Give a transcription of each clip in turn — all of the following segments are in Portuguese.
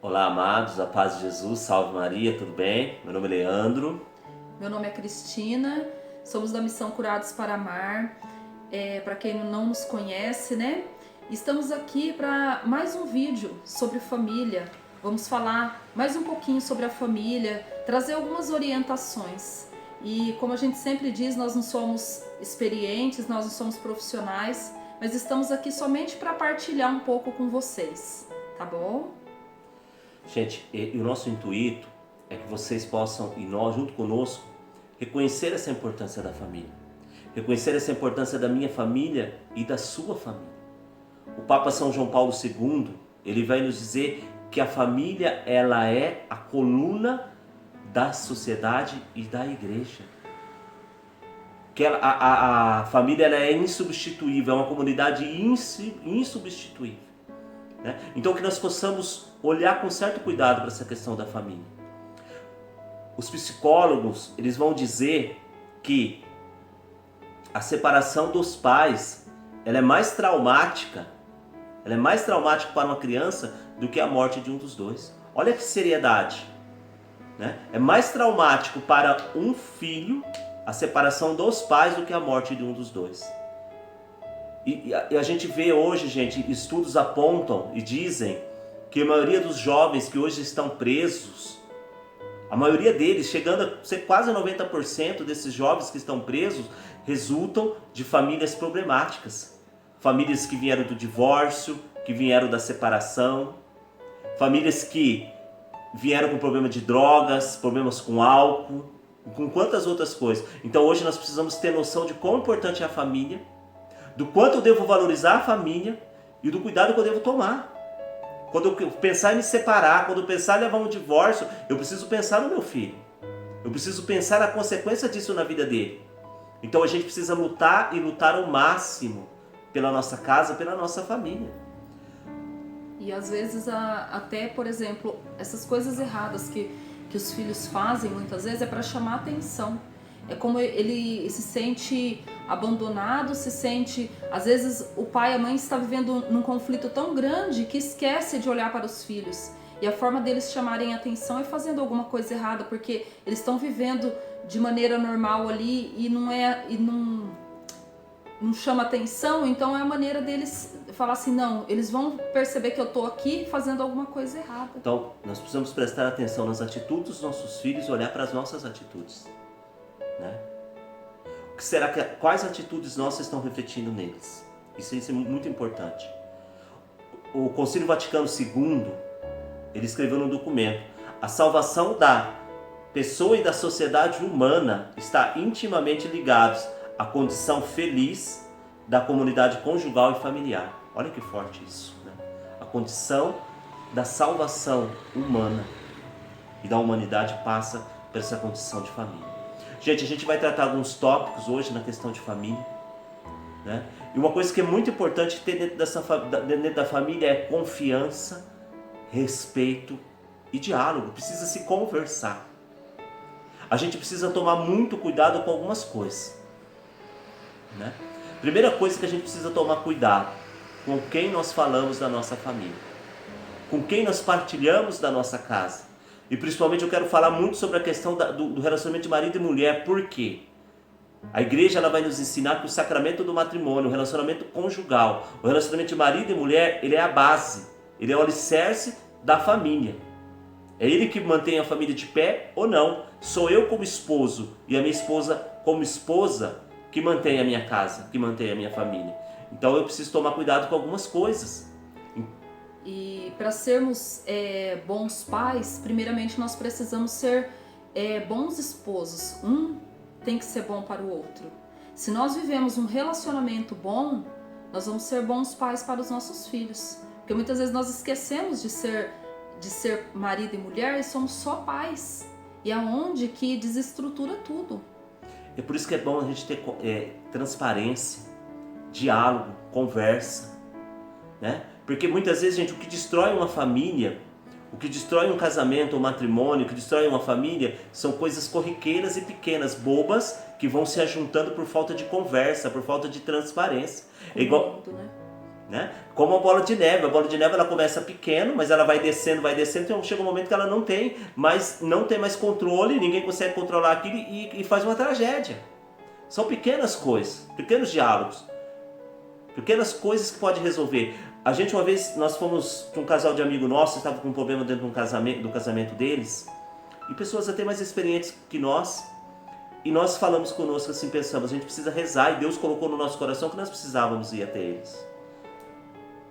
Olá, amados, a paz de Jesus, salve Maria, tudo bem? Meu nome é Leandro. Meu nome é Cristina, somos da Missão Curados para Amar. Para quem não nos conhece, né? Estamos aqui para mais um vídeo sobre família. Vamos falar mais um pouquinho sobre a família, trazer algumas orientações. E como a gente sempre diz, nós não somos experientes, nós não somos profissionais, mas estamos aqui somente para partilhar um pouco com vocês, tá bom? Gente, e o nosso intuito é que vocês possam, e nós junto conosco, reconhecer essa importância da família. Reconhecer essa importância da minha família e da sua família. O Papa São João Paulo II, ele vai nos dizer que a família, ela é a coluna da sociedade e da igreja. Que a família, ela é insubstituível, é uma comunidade insubstituível. Né? Então que nós possamos olhar com certo cuidado para essa questão da família. Os psicólogos, eles vão dizer que a separação dos pais, ela é mais traumática para uma criança do que a morte de um dos dois. Olha que seriedade, né? É mais traumático para um filho a separação dos pais do que a morte de um dos dois. E a gente vê hoje, gente, estudos apontam e dizem que a maioria dos jovens que hoje estão presos, a maioria deles, chegando a ser quase 90% desses jovens que estão presos, resultam de famílias problemáticas. Famílias que vieram do divórcio, que vieram da separação, famílias que vieram com problema de drogas, problemas com álcool, com quantas outras coisas. Então hoje nós precisamos ter noção de quão importante é a família, do quanto eu devo valorizar a família e do cuidado que eu devo tomar. Quando eu pensar em me separar, quando eu pensar em levar um divórcio, eu preciso pensar no meu filho. Eu preciso pensar na consequência disso na vida dele. Então a gente precisa lutar e lutar ao máximo pela nossa casa, pela nossa família. E às vezes até, por exemplo, essas coisas erradas que os filhos fazem muitas vezes é para chamar atenção. É como ele se sente abandonado, se sente... Às vezes o pai e a mãe estão vivendo num conflito tão grande que esquece de olhar para os filhos. E a forma deles chamarem atenção é fazendo alguma coisa errada, porque eles estão vivendo de maneira normal ali e não chama atenção, então é a maneira deles falar assim, não, eles vão perceber que eu estou aqui fazendo alguma coisa errada. Então nós precisamos prestar atenção nas atitudes dos nossos filhos e olhar para as nossas atitudes. Né? O que será quais atitudes nossas estão refletindo neles? Isso é muito importante. O Concílio Vaticano II, ele escreveu num documento: a salvação da pessoa e da sociedade humana está intimamente ligados à condição feliz da comunidade conjugal e familiar. Olha que forte isso, né? A condição da salvação humana e da humanidade passa por essa condição de família. Gente, a gente vai tratar alguns tópicos hoje na questão de família, né? E uma coisa que é muito importante ter dentro da família é confiança, respeito e diálogo. Precisa se conversar. A gente precisa tomar muito cuidado com algumas coisas, né? Primeira coisa que a gente precisa tomar cuidado, com quem nós falamos da nossa família, com quem nós partilhamos da nossa casa. E principalmente eu quero falar muito sobre a questão do relacionamento de marido e mulher. Por quê? A igreja, ela vai nos ensinar que o sacramento do matrimônio, o relacionamento conjugal, o relacionamento de marido e mulher, ele é a base, ele é o alicerce da família. É ele que mantém a família de pé ou não. Sou eu como esposo e a minha esposa como esposa que mantém a minha casa, que mantém a minha família. Então eu preciso tomar cuidado com algumas coisas. E para sermos bons pais, primeiramente nós precisamos ser bons esposos. Um tem que ser bom para o outro. Se nós vivemos um relacionamento bom, nós vamos ser bons pais para os nossos filhos. Porque muitas vezes nós esquecemos de ser marido e mulher e somos só pais. E é onde que desestrutura tudo. É por isso que é bom a gente ter transparência, diálogo, conversa, né? Porque muitas vezes, gente, o que destrói uma família, o que destrói um casamento, um matrimônio, o que destrói uma família, são coisas corriqueiras e pequenas, bobas, que vão se ajuntando por falta de conversa, por falta de transparência. Com o mundo, né? né? Como a bola de neve. A bola de neve ela começa pequeno, mas ela vai descendo, então chega um momento que ela não tem mais controle, ninguém consegue controlar aquilo e faz uma tragédia. São pequenas coisas, pequenos diálogos, pequenas coisas que pode resolver. A gente uma vez, nós fomos para um casal de amigo nosso, estava com um problema dentro do casamento deles, e pessoas até mais experientes que nós, e nós falamos conosco assim, pensamos, a gente precisa rezar, e Deus colocou no nosso coração que nós precisávamos ir até eles.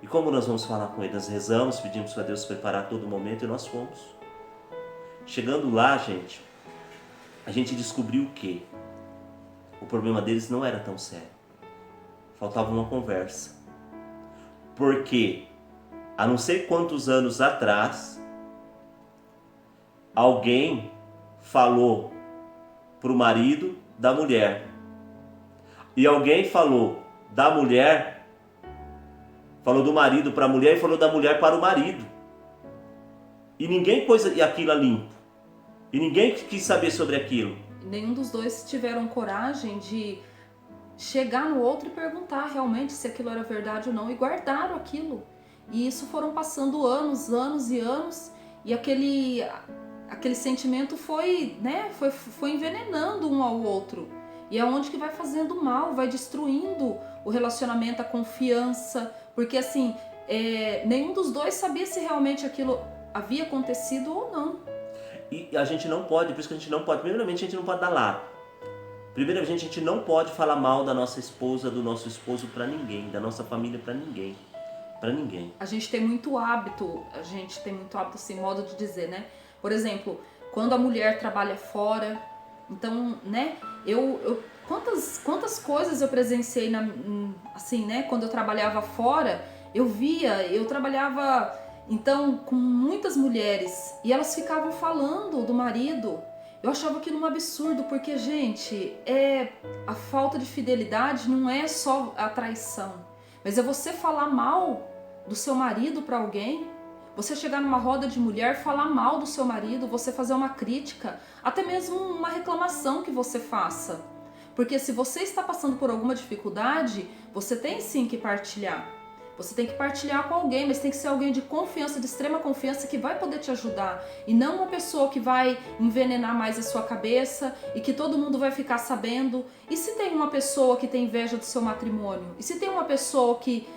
E como nós vamos falar com eles? Nós rezamos, pedimos para Deus preparar todo momento e nós fomos. Chegando lá, a gente descobriu que o problema deles não era tão sério. Faltava uma conversa. Porque, há não sei quantos anos atrás, alguém falou para o marido da mulher. E alguém falou da mulher, falou do marido para a mulher e falou da mulher para o marido. E ninguém pôs aquilo a limpo. E ninguém quis saber sobre aquilo. Nenhum dos dois tiveram coragem de chegar no outro e perguntar realmente se aquilo era verdade ou não, e guardaram aquilo. E isso foram passando anos e aquele sentimento foi envenenando um ao outro. E é onde que vai fazendo mal, vai destruindo o relacionamento, a confiança, porque assim, nenhum dos dois sabia se realmente aquilo havia acontecido ou não. E a gente não pode, por isso que a gente não pode, primeiramente a gente não pode dar lado. Primeiramente a gente não pode falar mal da nossa esposa, do nosso esposo para ninguém, da nossa família para ninguém. Para ninguém. A gente tem muito hábito assim, modo de dizer, né? Por exemplo, quando a mulher trabalha fora, então, né? Quantas coisas eu presenciei assim, né? Quando eu trabalhava fora, eu trabalhava então com muitas mulheres e elas ficavam falando do marido. Eu achava aquilo um absurdo, porque, gente, a falta de fidelidade não é só a traição, mas é você falar mal do seu marido para alguém, você chegar numa roda de mulher, falar mal do seu marido, você fazer uma crítica, até mesmo uma reclamação que você faça. Porque se você está passando por alguma dificuldade, você tem sim que partilhar. Você tem que partilhar com alguém, mas tem que ser alguém de confiança, de extrema confiança, que vai poder te ajudar. E não uma pessoa que vai envenenar mais a sua cabeça e que todo mundo vai ficar sabendo. E se tem uma pessoa que tem inveja do seu matrimônio? E se tem uma pessoa que,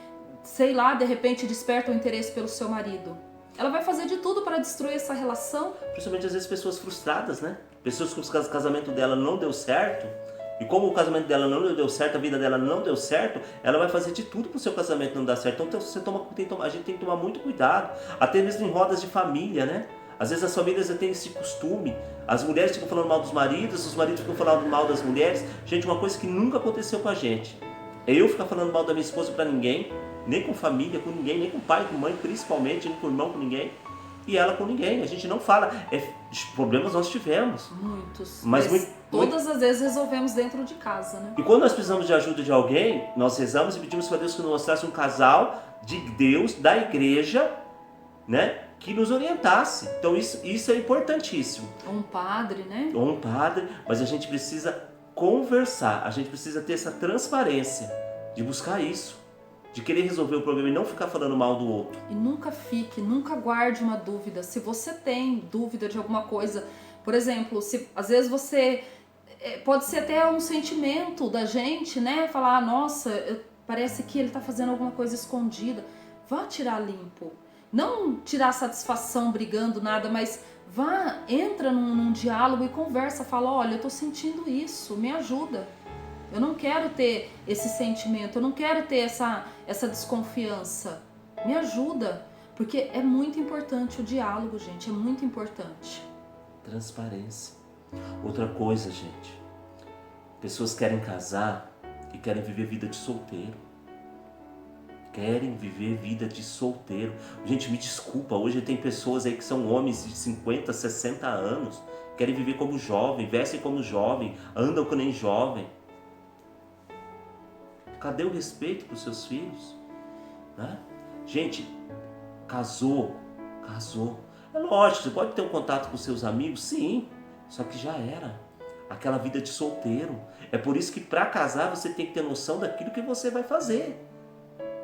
sei lá, de repente desperta o interesse pelo seu marido? Ela vai fazer de tudo para destruir essa relação. Principalmente às vezes pessoas frustradas, né? Pessoas que o casamento dela não deu certo. E como o casamento dela não deu certo, a vida dela não deu certo, ela vai fazer de tudo para o seu casamento não dar certo. Então a gente tem que tomar muito cuidado, até mesmo em rodas de família, né? Às vezes as famílias têm esse costume, as mulheres ficam falando mal dos maridos, os maridos ficam falando mal das mulheres. Gente, uma coisa que nunca aconteceu com a gente é eu ficar falando mal da minha esposa para ninguém, nem com família, com ninguém, nem com pai, com mãe, principalmente, nem com irmão, com ninguém. E ela com ninguém, a gente não fala. Problemas nós tivemos. Muitos. Mas todas as vezes resolvemos dentro de casa, né? E quando nós precisamos de ajuda de alguém, nós rezamos e pedimos para Deus que nos mostrasse um casal de Deus, da igreja, né? Que nos orientasse. Então isso é importantíssimo. Um padre, né? Ou um padre, mas a gente precisa conversar, a gente precisa ter essa transparência de buscar isso. De querer resolver o problema e não ficar falando mal do outro. E nunca guarde uma dúvida. Se você tem dúvida de alguma coisa, por exemplo, se às vezes você... Pode ser até um sentimento da gente, né? Falar, nossa, parece que ele tá fazendo alguma coisa escondida. Vá tirar limpo. Não tirar satisfação brigando, nada, mas entra num diálogo e conversa. Fala, olha, eu tô sentindo isso, me ajuda. Eu não quero ter esse sentimento, eu não quero ter essa desconfiança. Me ajuda, porque é muito importante o diálogo, gente, é muito importante. Transparência. Outra coisa, gente, pessoas querem casar e querem viver vida de solteiro. Querem viver vida de solteiro. Gente, me desculpa, hoje tem pessoas aí que são homens de 50, 60 anos, querem viver como jovem, vestem como jovem, andam que nem jovem. Cadê o respeito para os seus filhos? Né? Gente, casou. É lógico, você pode ter um contato com seus amigos, sim, só que já era. Aquela vida de solteiro. É por isso que para casar você tem que ter noção daquilo que você vai fazer.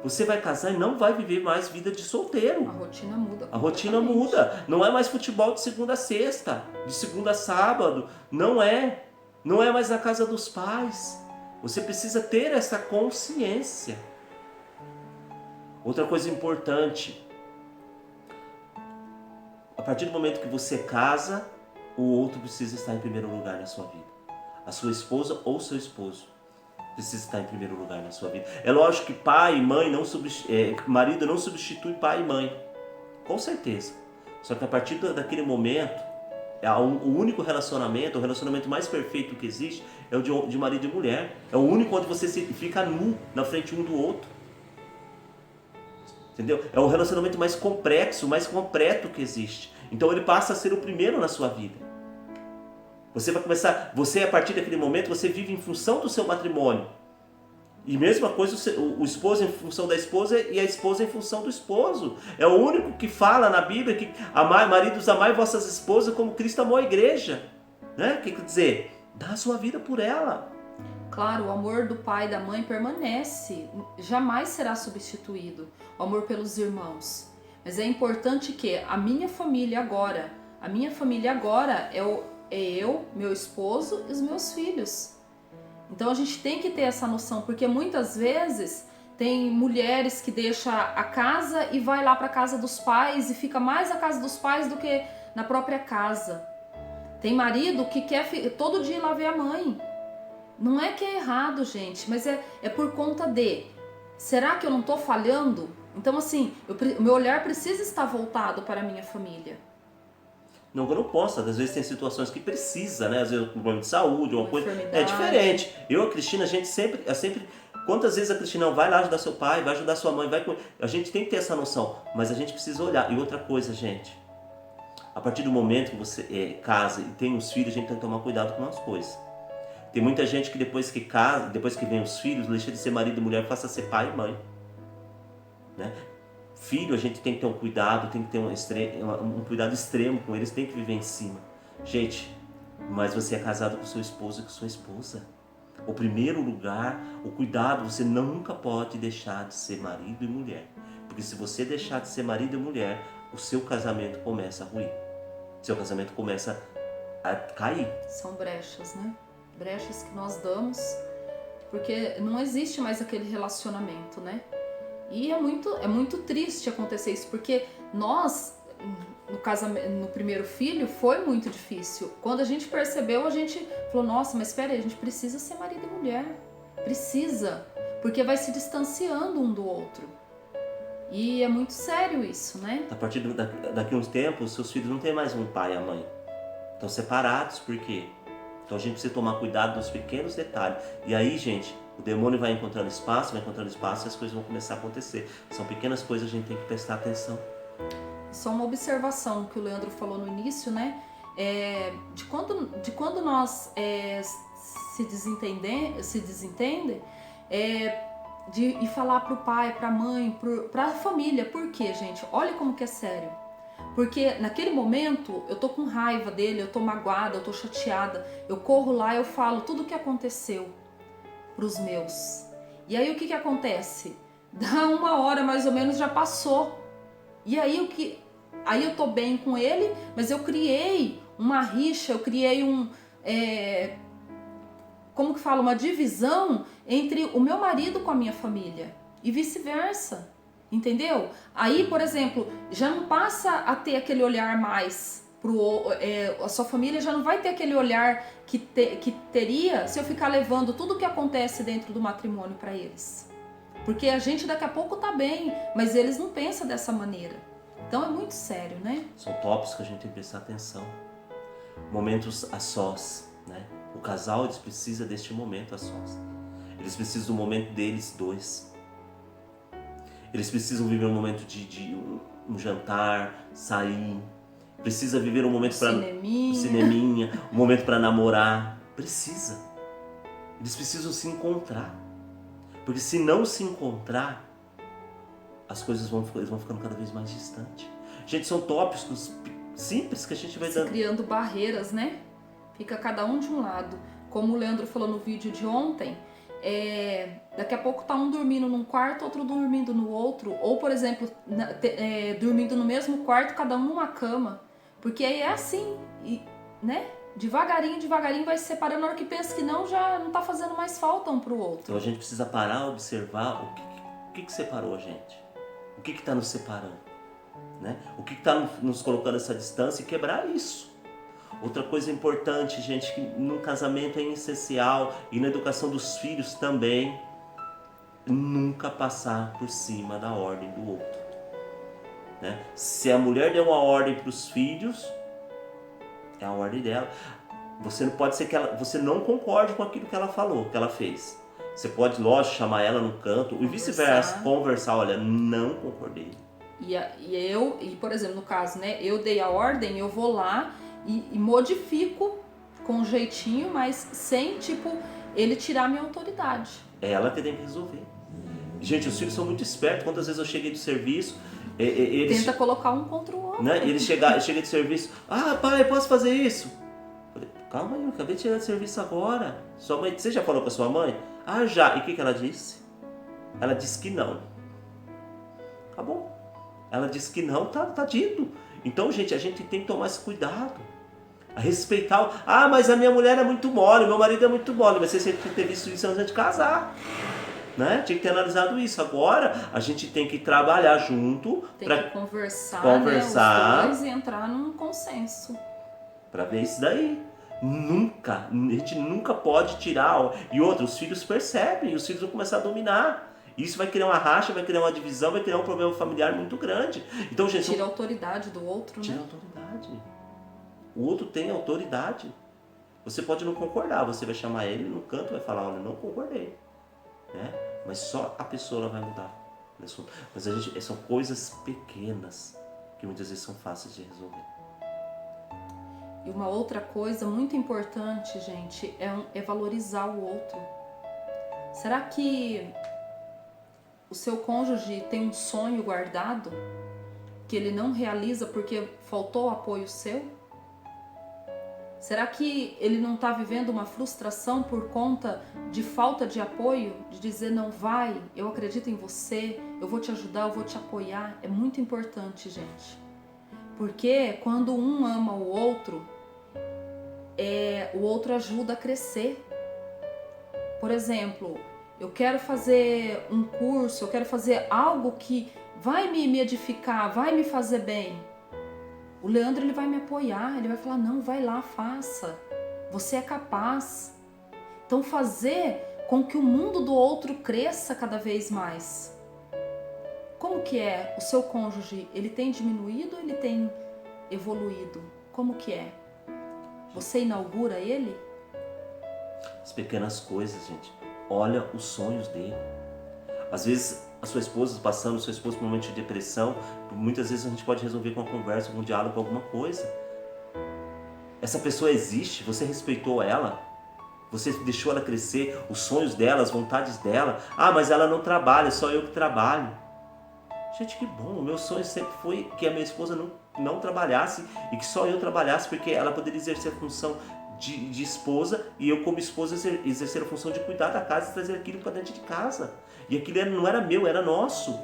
Você vai casar e não vai viver mais vida de solteiro. A rotina muda. A rotina completamente. muda. Não é mais futebol de segunda a sexta, de segunda a sábado. Não é. Não é mais na casa dos pais. Você precisa ter essa consciência. Outra coisa importante. A partir do momento que você casa, o outro precisa estar em primeiro lugar na sua vida. A sua esposa ou seu esposo precisa estar em primeiro lugar na sua vida. É lógico que pai e mãe marido não substitui pai e mãe, com certeza. Só que a partir daquele momento, o único relacionamento, o relacionamento mais perfeito que existe é o de marido e mulher. É o único onde você fica nu na frente um do outro. Entendeu? É o relacionamento mais complexo, mais completo que existe. Então ele passa a ser o primeiro na sua vida. Você a partir daquele momento, você vive em função do seu matrimônio. E mesma coisa o esposo em função da esposa e a esposa em função do esposo. É o único que fala na Bíblia que maridos, amai vossas esposas como Cristo amou a igreja. Né? O que quer dizer? Dá a sua vida por ela. Claro, o amor do pai e da mãe permanece, jamais será substituído. O amor pelos irmãos. Mas é importante que a minha família agora é eu, meu esposo e os meus filhos. Então a gente tem que ter essa noção, porque muitas vezes tem mulheres que deixam a casa e vai lá para a casa dos pais e fica mais na casa dos pais do que na própria casa. Tem marido que quer todo dia ir lá ver a mãe. Não é que é errado, gente, mas é por conta de... Será que eu não estou falhando? Então assim, meu olhar precisa estar voltado para a minha família. Não que eu não possa, às vezes tem situações que precisa, né? Às vezes um problema de saúde, uma coisa. Enfermidade. É diferente. Eu e a Cristina, a gente sempre. Quantas vezes a Cristina vai lá ajudar seu pai, vai ajudar sua mãe, a gente tem que ter essa noção, mas a gente precisa olhar. E outra coisa, gente, a partir do momento que você casa e tem os filhos, a gente tem que tomar cuidado com as coisas. Tem muita gente que depois que casa, depois que vem os filhos, deixa de ser marido e mulher, passa a ser pai e mãe. Né? Filho, a gente tem que ter um cuidado, tem que ter um cuidado extremo com eles, tem que viver em cima. Gente, mas você é casado com seu esposo e com sua esposa. O primeiro lugar, o cuidado, você nunca pode deixar de ser marido e mulher. Porque se você deixar de ser marido e mulher, o seu casamento começa a ruir. Seu casamento começa a cair. São brechas, né? Brechas que nós damos, porque não existe mais aquele relacionamento, né? E é muito triste acontecer isso, porque nós, no primeiro filho, foi muito difícil. Quando a gente percebeu, a gente falou, nossa, mas espera aí, a gente precisa ser marido e mulher. Precisa, porque vai se distanciando um do outro. E é muito sério isso, né? A partir daqui a uns tempos, seus filhos não têm mais um pai e a mãe. Estão separados, por quê? Então a gente precisa tomar cuidado dos pequenos detalhes. E aí, gente, o demônio vai encontrando espaço e as coisas vão começar a acontecer. São pequenas coisas, a gente tem que prestar atenção. Só uma observação que o Leandro falou no início, né? De quando nós se desentende, de falar pro pai, pra mãe, pra família. Por quê, gente? Olha como que é sério. Porque naquele momento eu tô com raiva dele, eu tô magoada, eu tô chateada. Eu corro lá, eu falo tudo o que aconteceu pros meus. E aí o que acontece? Dá uma hora mais ou menos, já passou. E aí aí eu tô bem com ele, mas eu criei uma rixa, eu criei como que fala? Uma divisão entre o meu marido com a minha família. E vice-versa. Entendeu? Aí, por exemplo, já não passa a ter aquele olhar mais a sua família já não vai ter aquele olhar que teria se eu ficar levando tudo o que acontece dentro do matrimônio para eles. Porque a gente daqui a pouco tá bem, mas eles não pensam dessa maneira. Então é muito sério, né? São tópicos que a gente tem que prestar atenção. Momentos a sós, né? O casal, eles precisam deste momento a sós. Eles precisam do momento deles dois. Eles precisam viver um momento de um jantar, sair. Precisa viver um momento para cineminha, um momento para namorar. Precisa. Eles precisam se encontrar. Porque se não se encontrar, as coisas vão ficando cada vez mais distantes. Gente, são tópicos simples que a gente vai dando. Criando barreiras, né? Fica cada um de um lado. Como o Leandro falou no vídeo de ontem, daqui a pouco tá um dormindo num quarto, outro dormindo no outro, ou por exemplo, dormindo no mesmo quarto, cada um numa cama, porque aí é assim, né? Devagarinho, devagarinho vai se separando, na hora que pensa que não, já não tá fazendo mais falta um pro outro. Então a gente precisa parar, observar o que separou a gente, o que está nos separando, né? O que está nos colocando essa distância e quebrar isso. Outra coisa importante, gente, que no casamento é essencial e na educação dos filhos também, nunca passar por cima da ordem do outro, né? Se a mulher deu uma ordem para os filhos, é a ordem dela. Você não pode ser que você não concorde com aquilo que ela falou, que ela fez. Você pode, lógico, chamar ela no canto e vice-versa, conversar, olha, não concordei. E por exemplo, no caso, né, eu dei a ordem, eu vou lá e modifico com um jeitinho, mas sem, tipo, ele tirar minha autoridade. É ela que tem que resolver. Gente, os filhos são muito espertos. Quantas vezes eu cheguei do serviço, eles... Tenta colocar um contra o outro. Né? Eu cheguei do serviço, pai, posso fazer isso? Falei, calma aí, eu acabei de chegar do serviço agora. Sua mãe, você já falou com a sua mãe? Já. E o que ela disse? Ela disse que não. Tá bom. Ela disse que não, tá dito. Então, gente, a gente tem que tomar esse cuidado. A respeitar. Mas a minha mulher é muito mole, meu marido é muito mole. Mas você tem que ter visto isso antes de casar. Né? Tinha que ter analisado isso. Agora a gente tem que trabalhar junto. Tem que conversar. Né? Os dois e entrar num consenso. Para ver isso daí. A gente nunca pode tirar. E outra, os filhos percebem, os filhos vão começar a dominar. Isso vai criar uma racha, vai criar uma divisão, vai criar um problema familiar muito grande. Então, gente, tira a autoridade do outro, né? Tira a autoridade. O outro tem autoridade. Você pode não concordar, você vai chamar ele no canto e vai falar, olha, não concordei. Né? Mas só a pessoa vai mudar. Mas são coisas pequenas que muitas vezes são fáceis de resolver. E uma outra coisa muito importante, gente, é valorizar o outro. Será que o seu cônjuge tem um sonho guardado que ele não realiza porque faltou apoio seu? Será que ele não está vivendo uma frustração por conta de falta de apoio? De dizer, não vai, eu acredito em você, eu vou te ajudar, eu vou te apoiar. É muito importante, gente. Porque quando um ama o outro ajuda a crescer. Por exemplo, eu quero fazer um curso, eu quero fazer algo que vai me edificar, vai me fazer bem. O Leandro, ele vai me apoiar, ele vai falar, não, vai lá, faça. Você é capaz. Então fazer com que o mundo do outro cresça cada vez mais. Como que é? O seu cônjuge, ele tem diminuído ou ele tem evoluído? Como que é? Você inaugura ele? As pequenas coisas, gente. Olha os sonhos dele. Às vezes a sua esposa passando, seu esposo por um momento de depressão, muitas vezes a gente pode resolver com uma conversa, com um diálogo, com alguma coisa. Essa pessoa existe, você respeitou ela, você deixou ela crescer, os sonhos dela, as vontades dela. Mas ela não trabalha, só eu que trabalho. Gente, que bom, o meu sonho sempre foi que a minha esposa não trabalhasse e que só eu trabalhasse, porque ela poderia exercer a função de esposa e eu como esposa exercer a função de cuidar da casa e trazer aquilo para dentro de casa. E aquilo não era meu, era nosso.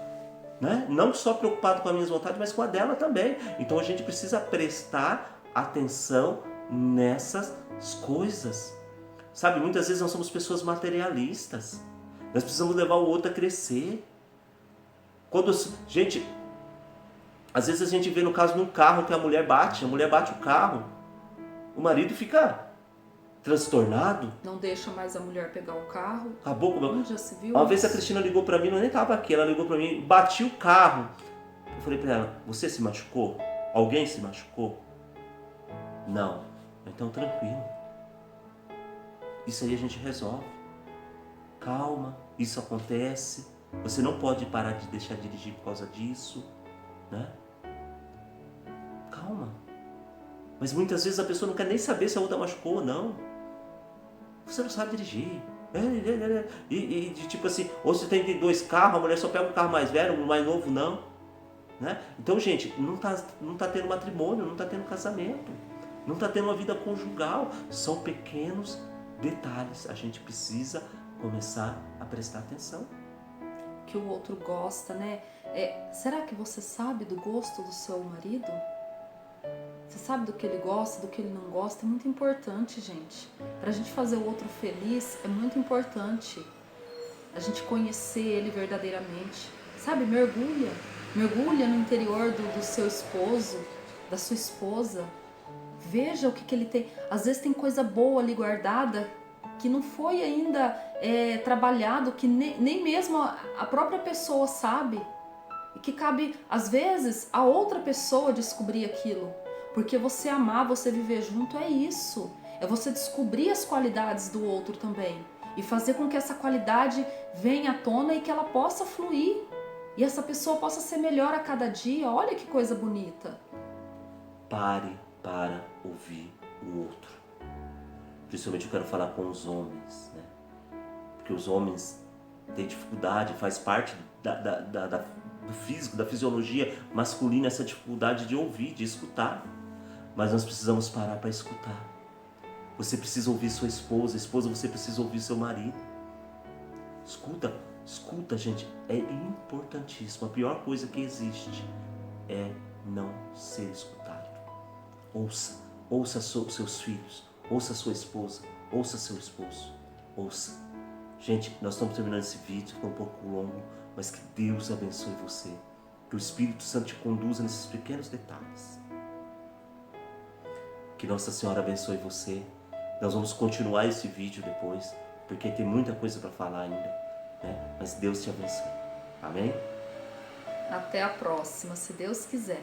Né? Não só preocupado com as minhas vontades, mas com a dela também. Então a gente precisa prestar atenção nessas coisas. Sabe, muitas vezes nós somos pessoas materialistas. Nós precisamos levar o outro a crescer. Gente, às vezes a gente vê no caso de um carro que a mulher bate o carro. O marido fica transtornado. Não deixa mais a mulher pegar o carro. Acabou com o meu... Já se viu? Uma vez a Cristina ligou pra mim, eu nem estava aqui, ela ligou pra mim, bati o carro. Eu falei pra ela, você se machucou? Alguém se machucou? Não. Então tranquilo. Isso aí a gente resolve. Calma, isso acontece. Você não pode parar de deixar de dirigir por causa disso, né? Calma. Mas muitas vezes a pessoa não quer nem saber se a outra machucou ou não. Você não sabe dirigir. E tipo assim, ou você tem 2 carros, a mulher só pega um carro mais velho, um mais novo não. Né? Então, gente, não tá tendo matrimônio, não tá tendo casamento, não tá tendo uma vida conjugal. São pequenos detalhes. A gente precisa começar a prestar atenção. Que o outro gosta, né? Será que você sabe do gosto do seu marido? Você sabe do que ele gosta, do que ele não gosta? É muito importante, gente. Pra gente fazer o outro feliz, é muito importante a gente conhecer ele verdadeiramente. Sabe, mergulha. Mergulha no interior do seu esposo, da sua esposa. Veja o que ele tem. Às vezes tem coisa boa ali guardada que não foi ainda trabalhado, que nem mesmo a própria pessoa sabe. E que cabe, às vezes, a outra pessoa descobrir aquilo. Porque você amar, você viver junto é isso. É você descobrir as qualidades do outro também. E fazer com que essa qualidade venha à tona e que ela possa fluir. E essa pessoa possa ser melhor a cada dia. Olha que coisa bonita. Pare para ouvir o outro. Principalmente eu quero falar com os homens, né? Porque os homens têm dificuldade, faz parte do físico, da fisiologia masculina, essa dificuldade de ouvir, de escutar. Mas nós precisamos parar para escutar. Você precisa ouvir sua esposa, esposa, você precisa ouvir seu marido. Escuta, gente, é importantíssimo. A pior coisa que existe é não ser escutado. Ouça seus filhos, ouça sua esposa, ouça seu esposo, ouça. Gente, nós estamos terminando esse vídeo, ficou um pouco longo, mas que Deus abençoe você. Que o Espírito Santo te conduza nesses pequenos detalhes. Que Nossa Senhora abençoe você. Nós vamos continuar esse vídeo depois, porque tem muita coisa para falar ainda, né? Mas Deus te abençoe. Amém? Até a próxima, se Deus quiser.